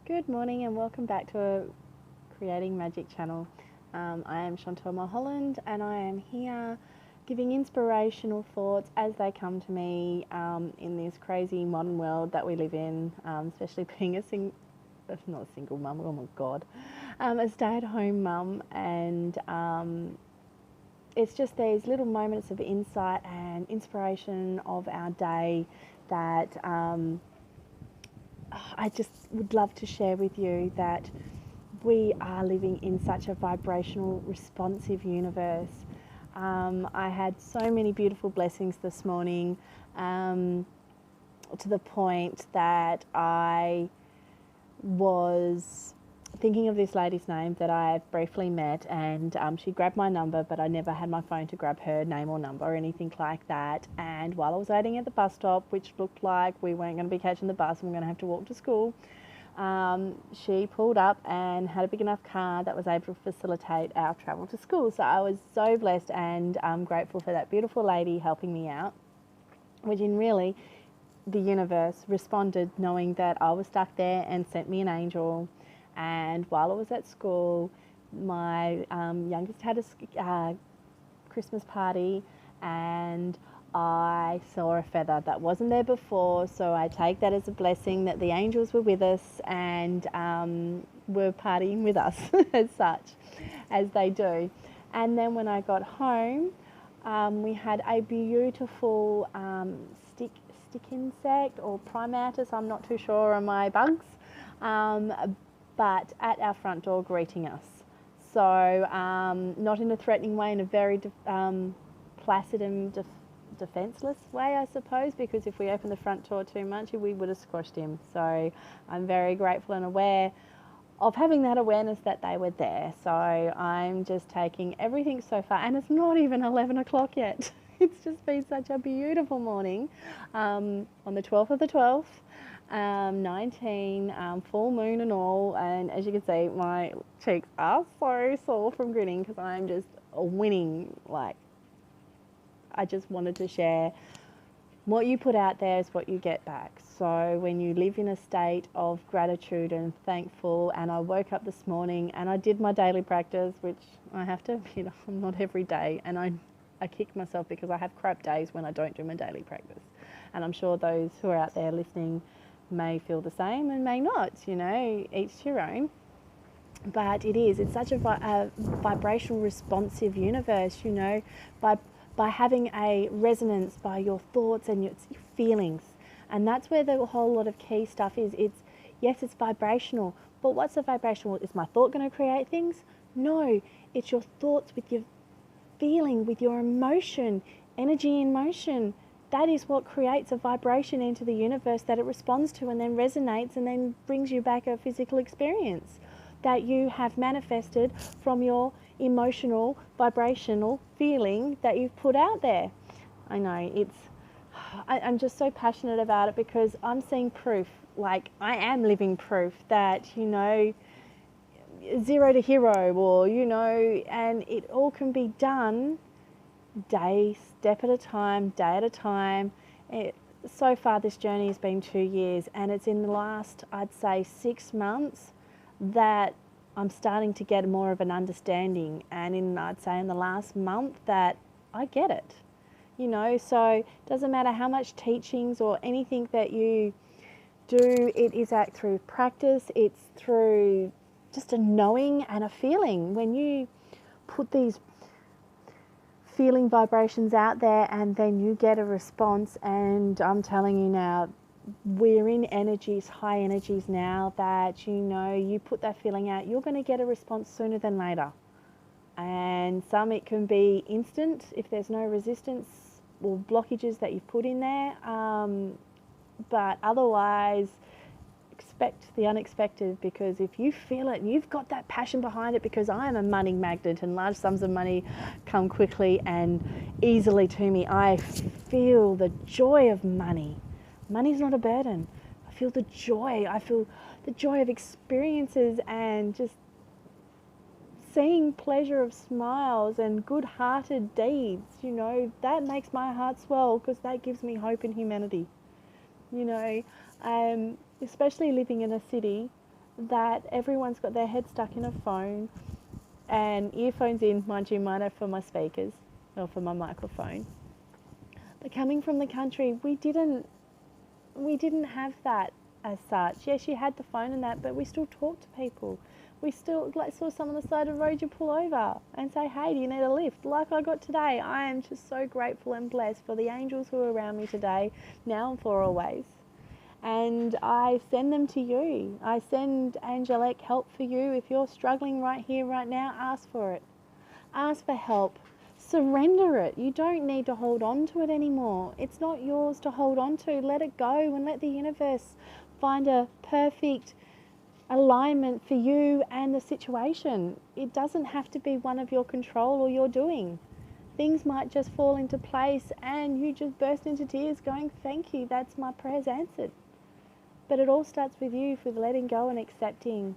Good morning and welcome back to a Creating Magic channel. I am Chantal Mulholland and I am here giving inspirational thoughts as they come to me in this crazy modern world that we live in, especially being not a single mum, oh my God, a stay-at-home mum, and it's just these little moments of insight and inspiration of our day that I just would love to share with you that we are living in such a vibrational, responsive universe. I had so many beautiful blessings this morning, to the point that I was thinking of this lady's name that I've briefly met, and she grabbed my number, but I never had my phone to grab her name or number or anything like that. And while I was waiting at the bus stop, which looked like we weren't going to be catching the bus and we're going to have to walk to school, she pulled up and had a big enough car that was able to facilitate our travel to school. So I was so blessed and grateful for that beautiful lady helping me out, which in really the universe responded knowing that I was stuck there and sent me an angel. And while I was at school, my youngest had a Christmas party, and I saw a feather that wasn't there before. So I take that as a blessing that the angels were with us and were partying with us as such, as they do. And then when I got home, we had a beautiful stick insect or primatus, I'm not too sure on my bugs, but at our front door greeting us. So not in a threatening way, in a very placid and defenseless way, I suppose, because if we opened the front door too much, we would have squashed him. So I'm very grateful and aware of having that awareness that they were there. So I'm just taking everything so far, and it's not even 11 o'clock yet. It's just been such a beautiful morning on the 12th of the 12th. 19, full moon and all, and as you can see, my cheeks are so sore from grinning because I'm just winning. Like, I just wanted to share what you put out there is what you get back. So when you live in a state of gratitude and thankful, and I woke up this morning and I did my daily practice, which I have to admit, I'm not every day, and I kick myself because I have crap days when I don't do my daily practice. And I'm sure those who are out there listening may feel the same and may not, each to your own. But it's such a vibrational responsive universe, by having a resonance by your thoughts and your feelings. And that's where the whole lot of key stuff is. It's vibrational, but what's the vibrational? Is my thought going to create things? No, it's your thoughts with your feeling, with your emotion, energy in motion. That is what creates a vibration into the universe that it responds to and then resonates and then brings you back a physical experience that you have manifested from your emotional, vibrational feeling that you've put out there. I know, I'm just so passionate about it because I'm seeing proof, like I am living proof that, zero to hero, or, and it all can be done step at a time, day at a time. So far this journey has been 2 years, and it's in the last, I'd say, 6 months that I'm starting to get more of an understanding, and I'd say in the last month that I get it. So it doesn't matter how much teachings or anything that you do, it is through practice, it's through just a knowing and a feeling. When you put these feeling vibrations out there and then you get a response, and I'm telling you now, we're in energies, high energies now, that you put that feeling out, you're going to get a response sooner than later. And some, it can be instant if there's no resistance or blockages that you've put in there, but otherwise expect the unexpected, because if you feel it and you've got that passion behind it, because I am a money magnet and large sums of money come quickly and easily to me. I feel the joy of money. Money's not a burden. I feel the joy. I feel the joy of experiences and just seeing pleasure of smiles and good-hearted deeds. That makes my heart swell because that gives me hope in humanity. Especially living in a city that everyone's got their head stuck in a phone and earphones in, mind you, mine are for my speakers or for my microphone. But coming from the country, we didn't have that as such. Yes, you had the phone and that, but we still talked to people. We still saw someone on the side of the road, you pull over and say, hey, do you need a lift? Like I got today. I am just so grateful and blessed for the angels who are around me today, now and for always. And I send them to you. I send angelic help for you. If you're struggling right here, right now, ask for it. Ask for help. Surrender it. You don't need to hold on to it anymore. It's not yours to hold on to. Let it go and let the universe find a perfect alignment for you and the situation. It doesn't have to be one of your control or your doing. Things might just fall into place and you just burst into tears going, thank you, that's my prayers answered. But it all starts with you, with letting go and accepting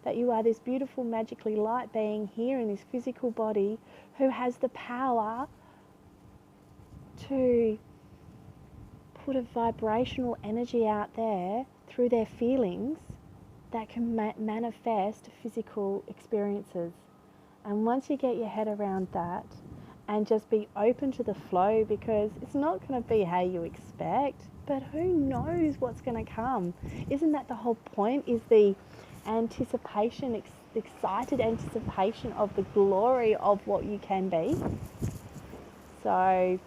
that you are this beautiful, magically light being here in this physical body who has the power to put a vibrational energy out there through their feelings that can manifest physical experiences. And once you get your head around that and just be open to the flow, because it's not going to be how you expect, but who knows what's going to come? Isn't that the whole point? Is the anticipation, excited anticipation of the glory of what you can be. So,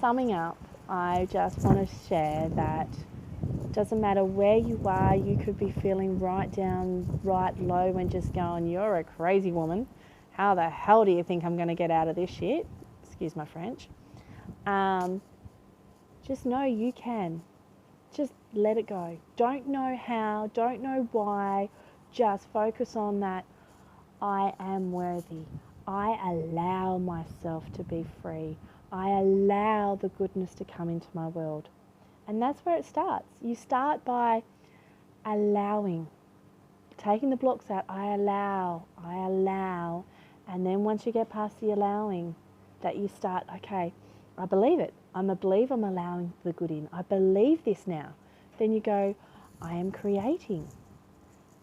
summing up, I just want to share that doesn't matter where you are, you could be feeling right down, right low and just going, you're a crazy woman. How the hell do you think I'm going to get out of this shit? Excuse my French. Just know you can. Just let it go. Don't know how, don't know why. Just focus on that. I am worthy. I allow myself to be free. I allow the goodness to come into my world. And that's where it starts. You start by allowing, taking the blocks out. I allow. And then once you get past the allowing, that you start, okay, I believe it. I'm allowing the good in. I believe this now. Then you go, I am creating.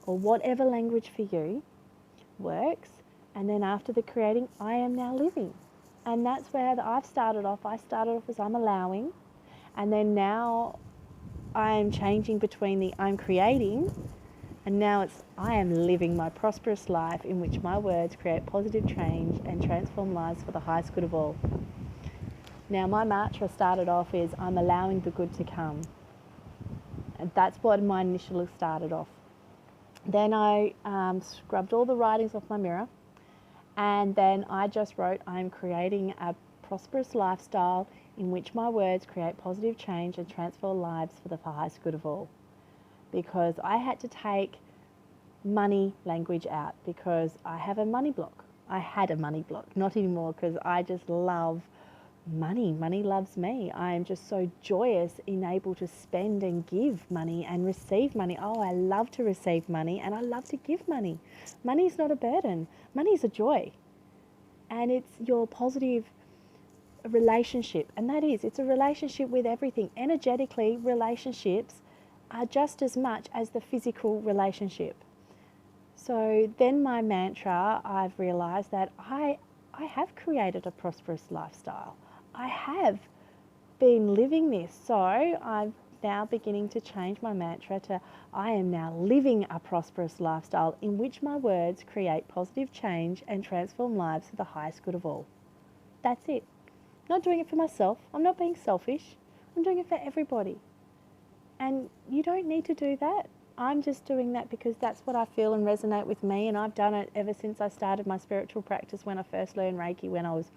Or whatever language for you works. And then after the creating, I am now living. And that's where I've started off. I started off as I'm allowing. And then now I'm changing between the I'm creating, and now it's I am living my prosperous life in which my words create positive change and transform lives for the highest good of all. Now my mantra started off is I'm allowing the good to come. And that's what my initially started off. Then I scrubbed all the writings off my mirror, and then I just wrote I'm creating a prosperous lifestyle in which my words create positive change and transform lives for the highest good of all. Because I had to take money language out because I have a money block. I had a money block, not anymore, because I just love money. Money loves me. I am just so joyous in able to spend and give money and receive money. Oh, I love to receive money and I love to give money. Money is not a burden. Money is a joy. And it's your positive relationship, and it's a relationship with everything. Energetically, relationships are just as much as the physical relationship. So then my mantra, I've realized that I have created a prosperous lifestyle. I have been living this. So I'm now beginning to change my mantra to I am now living a prosperous lifestyle in which my words create positive change and transform lives for the highest good of all. That's it. Not doing it for myself. I'm not being selfish. I'm doing it for everybody. And you don't need to do that. I'm just doing that because that's what I feel and resonate with me. And I've done it ever since I started my spiritual practice when I first learned Reiki when I was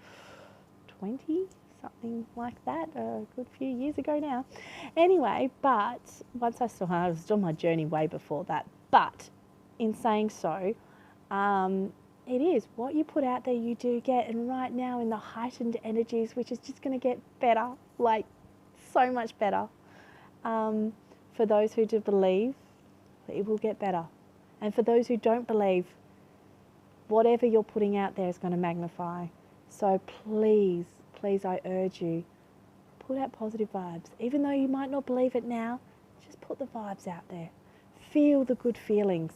20, something like that, a good few years ago now. Anyway, but once I was on my journey way before that. But in saying so, it is what you put out there you do get, and right now in the heightened energies, which is just going to get better, like so much better. For those who do believe, it will get better. And for those who don't believe, whatever you're putting out there is going to magnify. So please, I urge you, put out positive vibes. Even though you might not believe it now, just put the vibes out there. feel the good feelings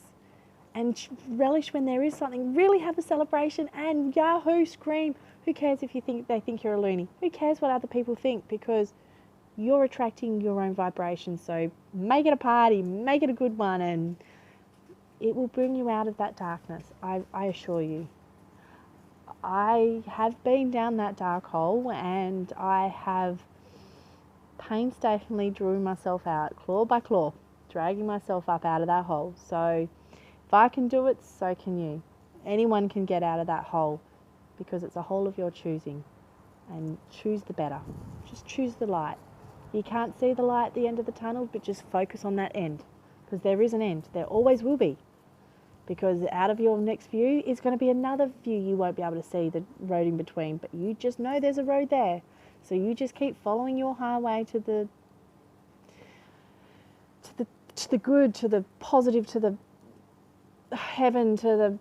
and relish when there is something. Really have a celebration and yahoo, scream. Who cares if they think you're a loony? Who cares what other people think? Because you're attracting your own vibration. So make it a party, make it a good one, and it will bring you out of that darkness. I assure you. I have been down that dark hole, and I have painstakingly drew myself out, claw by claw, dragging myself up out of that hole. So if I can do it, so can you. Anyone can get out of that hole, because it's a hole of your choosing. And choose the better. Just choose the light. You can't see the light at the end of the tunnel, but just focus on that end, because there is an end. There always will be, because out of your next view is going to be another view you won't be able to see, the road in between, but you just know there's a road there. So you just keep following your highway to the good, to the positive, to the heaven, to the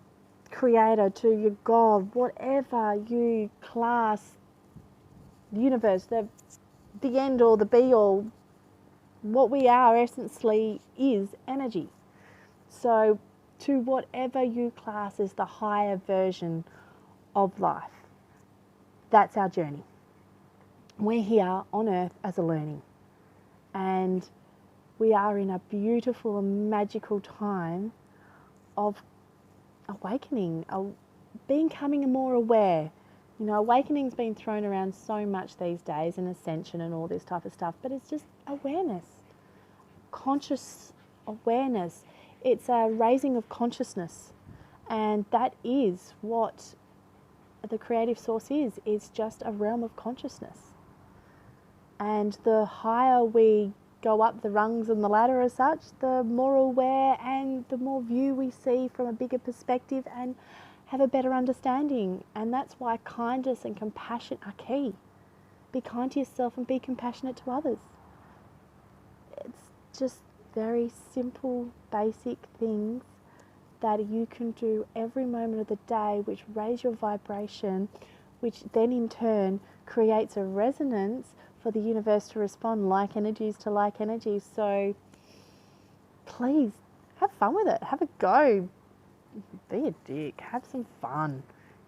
creator, to your God, whatever you class, the universe, the end all, the be all. What we are essentially is energy. So to whatever you class as the higher version of life, that's our journey. We're here on earth as a learning, and we are in a beautiful and magical time of awakening, becoming more aware. You know, awakening's been thrown around so much these days, and ascension and all this type of stuff, but it's just awareness, conscious awareness. It's a raising of consciousness, and that is what the creative source is. It's just a realm of consciousness. And the higher we go up the rungs on the ladder as such, the more aware and the more view we see from a bigger perspective and have a better understanding. And that's why kindness and compassion are key. Be kind to yourself and be compassionate to others. It's just very simple, basic things that you can do every moment of the day, which raise your vibration, which then in turn creates a resonance for the universe to respond, like energies to like energies. So please have fun with it. Have a go. Be a dick. Have some fun.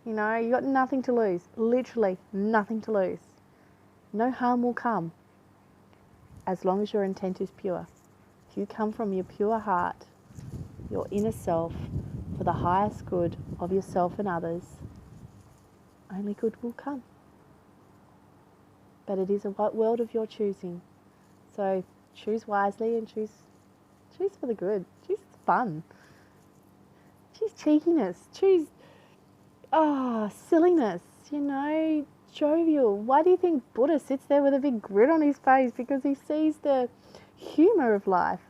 You know, you got nothing to lose. Literally nothing to lose. No harm will come as long as your intent is pure. If you come from your pure heart, your inner self, for the highest good of yourself and others, only good will come. But it is a world of your choosing. So choose wisely and choose for the good. Choose fun. Choose cheekiness. Choose silliness. You know, jovial. Why do you think Buddha sits there with a big grin on his face? Because he sees the humour of life.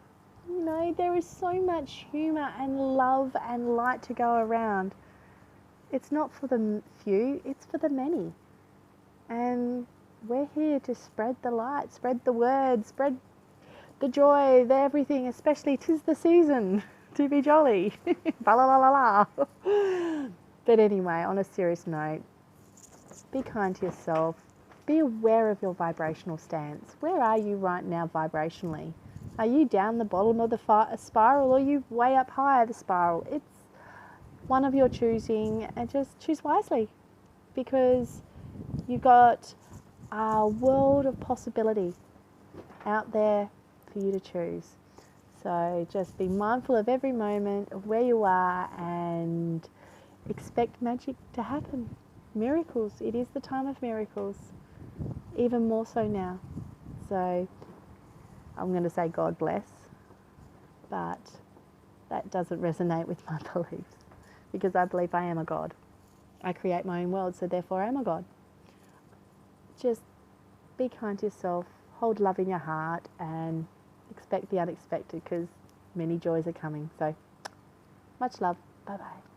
You know, there is so much humour and love and light to go around. It's not for the few, it's for the many. And we're here to spread the light, spread the word, spread the joy, the everything, especially 'tis the season to be jolly. Ba la la la la. But anyway, on a serious note, be kind to yourself. Be aware of your vibrational stance. Where are you right now vibrationally? Are you down the bottom of the spiral, or are you way up high the spiral? It's one of your choosing, and just choose wisely, because you've got a world of possibility out there for you to choose. So just be mindful of every moment of where you are and expect magic to happen. Miracles. It is the time of miracles, even more so now. So I'm going to say God bless, but that doesn't resonate with my beliefs, because I believe I am a God. I create my own world, so therefore I am a God. Just be kind to yourself, hold love in your heart, and expect the unexpected, because many joys are coming. So much love. Bye-bye.